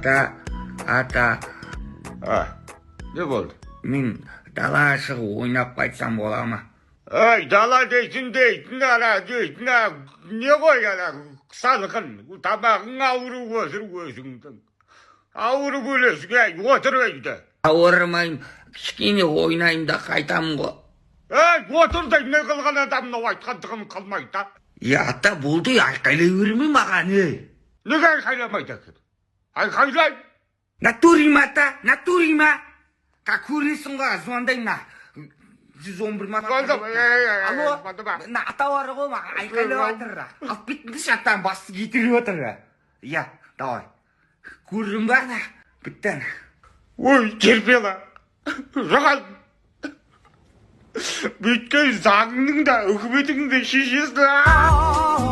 ата. Не болды? Мен дала шығып ойнап қайтсам бола ма? Дала дейтін, ана дейтін, не ғой, салқын, тамағың ауырып отыр өзіңдің. Ауырып өлесің, отыр өйді. Ауырмайым, кішкене ойнайым да қайтамын ғой. Отыр да не қылған адамның айтқандығын қалмайды да. Ата болды, айқайлай берме маған, Неге айқайламайды екен? Айқайлай. Натурима, ата, натурима. Көресің ғой, звондаймын. 111 ма? Алло, ата бар ғой, айқайлап жатыр. Алып кетіңдерші, аттан басы кетіріп отыр. Давай. Көрдім ба, бітті. Ой, терпела. Жоғал. Бүйткен заңның да, үкіметің де шешесін.